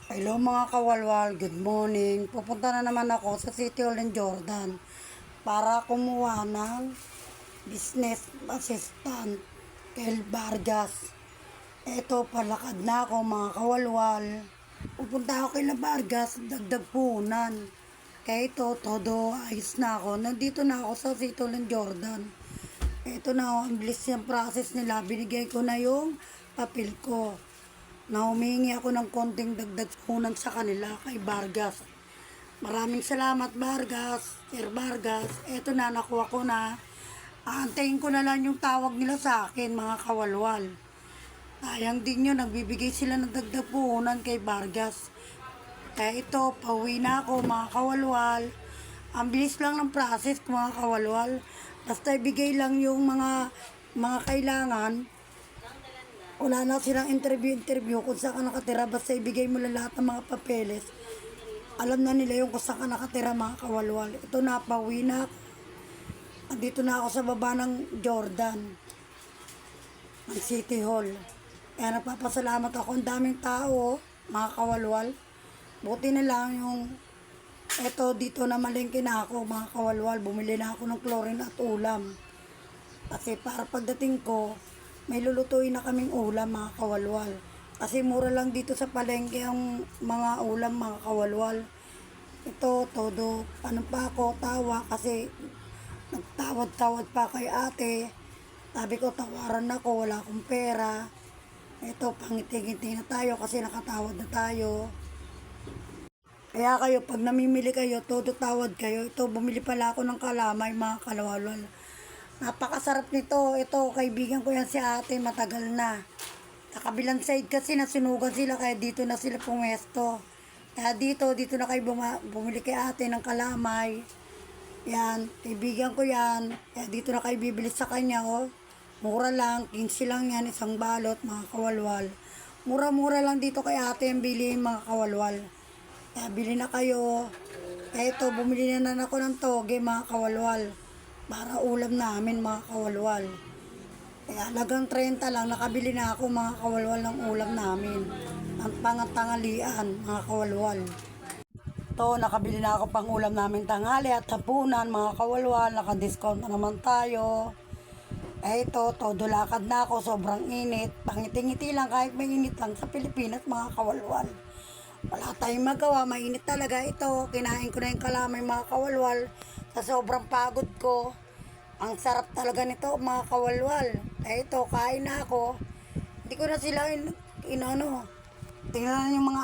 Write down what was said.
Hello mga kawalwal, good morning. Pupunta na naman ako sa City Hall ng Jordan para kumuha ng business assistant kay Vargas. Eto, palakad na ako mga kawalwal. Pupunta ako kay Vargas, dagdag puhunan. Kaya ito, todo ayos na ako. Nandito na ako sa City Hall ng Jordan. Eto na, ang bilis yung process nila. Binigay ko na yung papel ko na humingi ako ng konting dagdag punan sa kanila kay Vargas. Maraming salamat Vargas, Sir Vargas. Eto na, nakuha ko na. Aantayin ko na lang yung tawag nila sa akin mga kawalwal. Sayang din yun, nagbibigay sila ng dagdag puhunan kay Vargas. Kaya ito, pauwi na ako mga kawalwal. Ang bilis lang ng process mga kawalwal. Basta ibigay lang yung mga kailangan. Wala na silang interview kung saan ka nakatira. Basta ibigay mo lang lahat ng mga papeles. Alam na nila yung kung saan ka nakatira mga kawalwal. Ito na, pauwi na ako. Andito na ako sa baba ng Jordan, ng City Hall. Kaya nagpapasalamat ako. Ang daming tao mga kawalwal. Buti na lang yung eto dito na malengke na ako mga kawalwal. Bumili na ako ng chlorine at ulam. Kasi para pagdating ko, may lulutuin na kaming ulam mga kawalwal. Kasi mura lang dito sa palengke ang mga ulam mga kawalwal. Ito, todo, ano pa ako, tawa kasi nagtawad-tawad pa kay ate. Sabi ko, tawaran ako, wala akong pera. Ito, pangiti-ngiti na tayo kasi nakatawad na tayo. Kaya kayo, pag namimili kayo, todo tawad kayo. Ito, bumili pala ako ng kalamay mga kawalwal. Napakasarap nito. Ito, kaibigan ko yan si ate, matagal na. Sa kabilang side kasi nasunugan sila, kaya dito na sila pumesto. Kaya dito na kayo bumili kay ate ng kalamay. Yan, kaibigan ko yan. Kaya dito na kayo bibili sa kanya, oh. Mura lang, 15 lang yan, isang balot, mga kawalwal. Mura-mura lang dito kay ate ang bilihin, mga kawalwal. Kaya bili na kayo. Kaya ito, bumili na ako ng toge, mga kawalwal. Para ulam namin mga kawalwal. Kaya halagang 30 lang, nakabili na ako mga kawalwal ng ulam namin. Ang pangtangalian mga kawalwal. To, nakabili na ako pang ulam namin tanghali at hapunan mga kawalwal. Naka-discount na naman tayo. Ito, todo lakad na ako, sobrang init. Pangiti-ngiti lang kahit may init lang sa Pilipinas mga kawalwal. Wala tayong magawa, mainit talaga ito. Kinain ko na yung kalamay mga kawalwal. Sa sobrang pagod ko, ang sarap talaga nito mga kawalwal. Ito, kain na ako. Hindi ko na sila inano. Tingnan yung mga